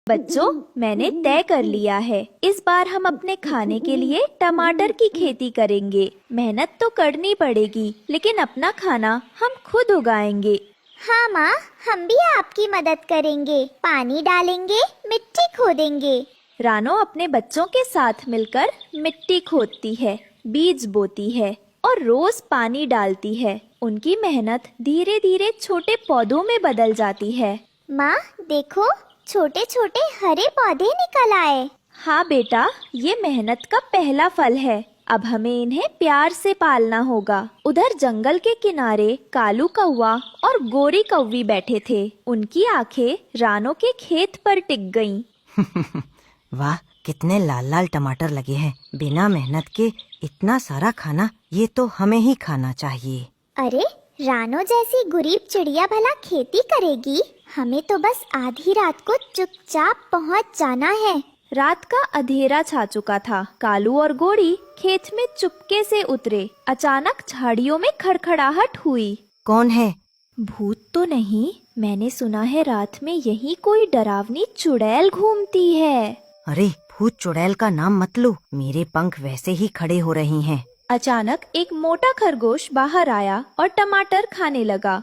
बच्चों, मैंने तय कर लिया है, इस बार हम अपने खाने के लिए टमाटर की खेती करेंगे। मेहनत तो करनी पड़ेगी, लेकिन अपना खाना हम खुद उगाएंगे। हाँ माँ, हम भी आपकी मदद करेंगे। पानी डालेंगे, मिट्टी खोदेंगे। रानो अपने बच्चों के साथ मिलकर मिट्टी खोदती है, बीज बोती है और रोज पानी डालती है। उनकी मेहनत धीरे धीरे छोटे पौधों में बदल जाती है। माँ देखो, छोटे छोटे हरे पौधे निकल आए। हाँ बेटा, ये मेहनत का पहला फल है। अब हमें इन्हें प्यार से पालना होगा। उधर जंगल के किनारे कालू कौवा और गोरी कौवी बैठे थे। उनकी आंखें रानो के खेत पर टिक गईं। वाह, कितने लाल लाल टमाटर लगे हैं। बिना मेहनत के इतना सारा खाना, ये तो हमें ही खाना चाहिए। अरे, रानो जैसी गरीब चिड़िया भला खेती करेगी? हमें तो बस आधी रात को चुपचाप पहुँच जाना है। रात का अंधेरा छा चुका था। कालू और गोरी खेत में चुपके से उतरे। अचानक झाड़ियों में खड़खड़ाहट हुई। कौन है? भूत तो नहीं, मैंने सुना है रात में यहीं कोई डरावनी चुड़ैल घूमती है। अरे, भूत चुड़ैल का नाम मत लो, मेरे पंख वैसे ही खड़े हो रही हैं। अचानक एक मोटा खरगोश बाहर आया और टमाटर खाने लगा।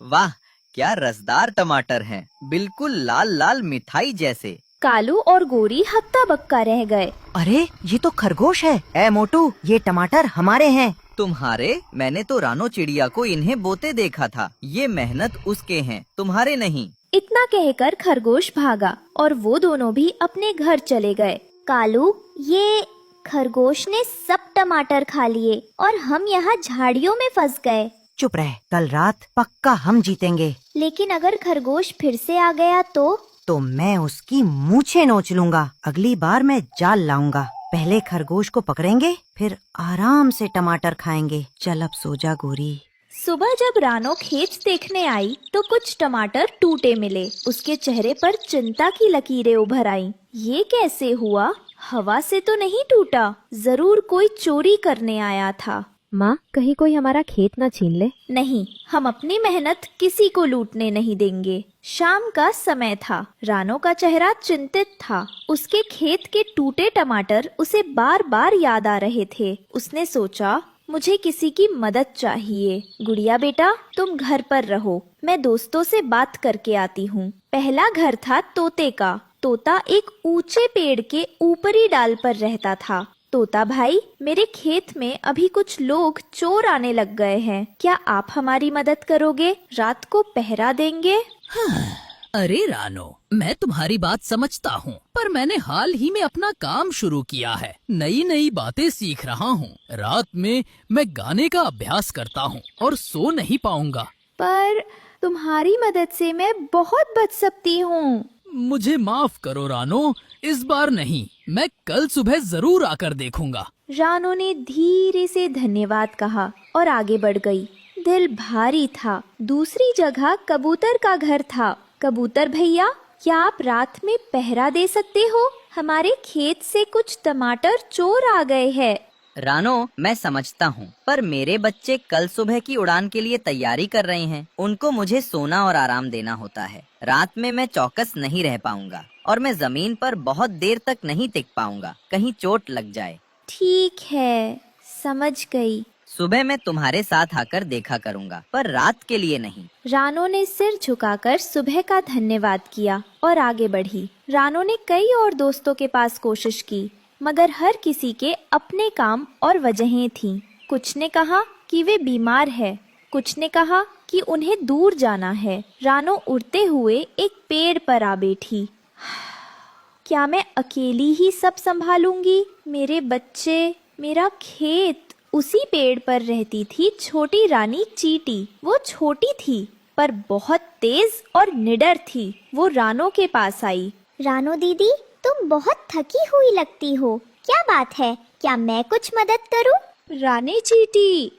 वाह, क्या रसदार टमाटर हैं, बिल्कुल लाल लाल मिठाई जैसे। कालू और गोरी हक्का बक्का रह गए। अरे, ये तो खरगोश है। ए मोटू, ये टमाटर हमारे हैं। तुम्हारे? मैंने तो रानो चिड़िया को इन्हें बोते देखा था। ये मेहनत उसके हैं, तुम्हारे नहीं। इतना कहकर खरगोश भागा और वो दोनों भी अपने घर चले गए। कालू, ये खरगोश ने सब टमाटर खा लिए और हम यहाँ झाड़ियों में फंस गए। चुप रह, कल रात पक्का हम जीतेंगे। लेकिन अगर खरगोश फिर से आ गया तो मैं उसकी मूछें नोच लूंगा। अगली बार मैं जाल लाऊंगा। पहले खरगोश को पकड़ेंगे, फिर आराम से टमाटर खाएंगे। चल अब सो जा गोरी। सुबह जब रानो खेत देखने आई तो कुछ टमाटर टूटे मिले। उसके चेहरे पर चिंता की लकीरें उभर आईं। ये कैसे हुआ? हवा से तो नहीं टूटा, जरूर कोई चोरी करने आया था। माँ, कहीं कोई हमारा खेत न छीन ले। नहीं, हम अपनी मेहनत किसी को लूटने नहीं देंगे। शाम का समय था। रानो का चेहरा चिंतित था। उसके खेत के टूटे टमाटर उसे बार बार याद आ रहे थे। उसने सोचा, मुझे किसी की मदद चाहिए। गुड़िया बेटा, तुम घर पर रहो, मैं दोस्तों से बात करके आती हूँ। पहला घर था तोते का। तोता एक ऊंचे पेड़ के ऊपरी डाल पर रहता था। तोता भाई, मेरे खेत में अभी कुछ लोग चोर आने लग गए हैं। क्या आप हमारी मदद करोगे? रात को पहरा देंगे। अरे रानो, मैं तुम्हारी बात समझता हूँ, पर मैंने हाल ही में अपना काम शुरू किया है। नई नई बातें सीख रहा हूँ। रात में मैं गाने का अभ्यास करता हूँ और सो नहीं पाऊंगा। पर तुम्हारी मदद से मैं बहुत बच सकती हूँ। मुझे माफ करो रानो, इस बार नहीं, मैं कल सुबह जरूर आकर देखूंगा। रानो ने धीरे से धन्यवाद कहा और आगे बढ़ गई। दिल भारी था। दूसरी जगह कबूतर का घर था। कबूतर भैया, क्या आप रात में पहरा दे सकते हो? हमारे खेत से कुछ टमाटर चोर आ गए हैं। रानो, मैं समझता हूँ, पर मेरे बच्चे कल सुबह की उड़ान के लिए तैयारी कर रहे हैं। उनको मुझे सोना और आराम देना होता है। रात में मैं चौकस नहीं रह पाऊंगा और मैं जमीन पर बहुत देर तक नहीं टिक पाऊंगा, कहीं चोट लग जाए। ठीक है, समझ गई। सुबह मैं तुम्हारे साथ आकर देखा करूंगा, पर रात के लिए नहीं। रानो ने सिर झुकाकर सुबह का धन्यवाद किया और आगे बढ़ी। रानो ने कई और दोस्तों के पास कोशिश की, मगर हर किसी के अपने काम और वजहें थीं। कुछ ने कहा कि वे बीमार है, कुछ ने कहा कि उन्हें दूर जाना है। रानो उड़ते हुए एक पेड़ पर आ बैठी। क्या मैं अकेली ही सब संभालूंगी? मेरे बच्चे, मेरा खेत। उसी पेड़ पर रहती थी छोटी रानी चींटी। वो छोटी थी पर बहुत तेज और निडर थी। वो रानो के पास आई। रानो दीदी, तुम बहुत थकी हुई लगती हो। क्या बात है? क्या मैं कुछ मदद करूं? रानी चींटी,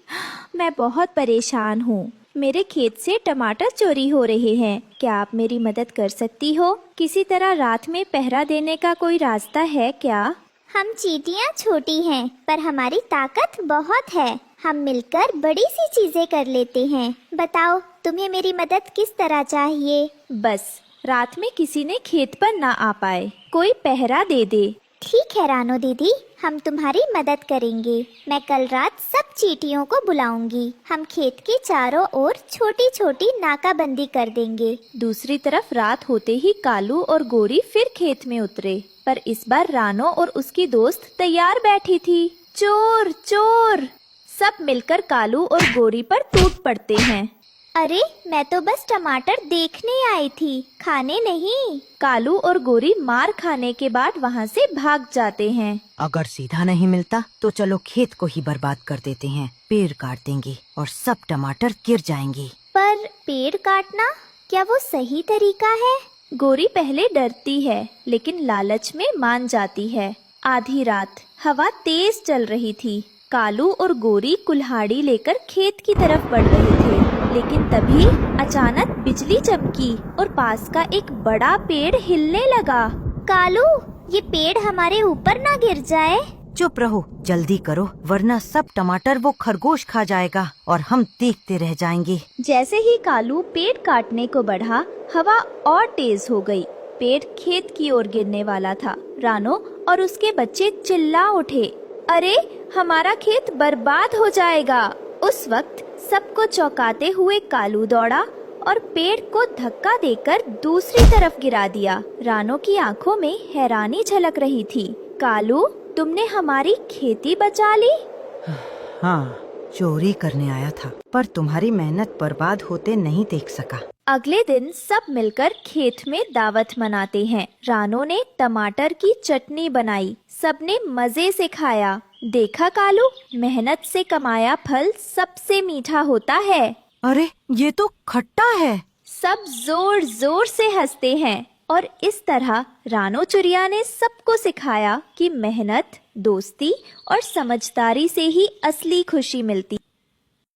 मैं बहुत परेशान हूँ। मेरे खेत से टमाटर चोरी हो रहे हैं। क्या आप मेरी मदद कर सकती हो? किसी तरह रात में पहरा देने का कोई रास्ता है क्या? हम चींटियां छोटी हैं, पर हमारी ताकत बहुत है। हम मिलकर बड़ी सी चीजें कर लेते हैं। बताओ, तुम्हें मेरी मदद किस तरह चाहिए? बस रात में किसी ने खेत पर ना आ पाए, कोई पहरा दे दे। ठीक है रानो दीदी, हम तुम्हारी मदद करेंगे। मैं कल रात सब चींटियों को बुलाऊंगी। हम खेत के चारों ओर छोटी छोटी नाकाबंदी कर देंगे। दूसरी तरफ रात होते ही कालू और गोरी फिर खेत में उतरे, पर इस बार रानो और उसकी दोस्त तैयार बैठी थी। चोर चोर! सब मिलकर कालू और गोरी पर टूट पड़ते हैं। अरे मैं तो बस टमाटर देखने आई थी, खाने नहीं। कालू और गोरी मार खाने के बाद वहाँ से भाग जाते हैं। अगर सीधा नहीं मिलता तो चलो खेत को ही बर्बाद कर देते हैं। पेड़ काट देंगे और सब टमाटर गिर जाएंगे। पर पेड़ काटना क्या वो सही तरीका है? गोरी पहले डरती है, लेकिन लालच में मान जाती है। आधी रात, हवा तेज चल रही थी। कालू और गोरी कुल्हाड़ी लेकर खेत की तरफ बढ़ रहे थे, लेकिन तभी अचानक बिजली चमकी और पास का एक बड़ा पेड़ हिलने लगा। कालू, ये पेड़ हमारे ऊपर ना गिर जाए। चुप रहो, जल्दी करो, वरना सब टमाटर वो खरगोश खा जाएगा और हम देखते रह जाएंगे। जैसे ही कालू पेड़ काटने को बढ़ा, हवा और तेज हो गई। पेड़ खेत की ओर गिरने वाला था। रानो और उसके बच्चे चिल्ला उठे, अरे हमारा खेत बर्बाद हो जाएगा। उस वक्त सबको चौंकाते हुए कालू दौड़ा और पेड़ को धक्का देकर दूसरी तरफ गिरा दिया। रानो की आंखों में हैरानी झलक रही थी। कालू, तुमने हमारी खेती बचा ली? हाँ, चोरी करने आया था, पर तुम्हारी मेहनत बर्बाद होते नहीं देख सका। अगले दिन सब मिलकर खेत में दावत मनाते हैं। रानो ने टमाटर की चटनी बनाई, सबने मजे से खाया। देखा कालू, मेहनत से कमाया फल सबसे मीठा होता है। अरे ये तो खट्टा है। सब जोर जोर से हंसते हैं और इस तरह रानो चिड़िया ने सबको सिखाया कि मेहनत, दोस्ती और समझदारी से ही असली खुशी मिलती।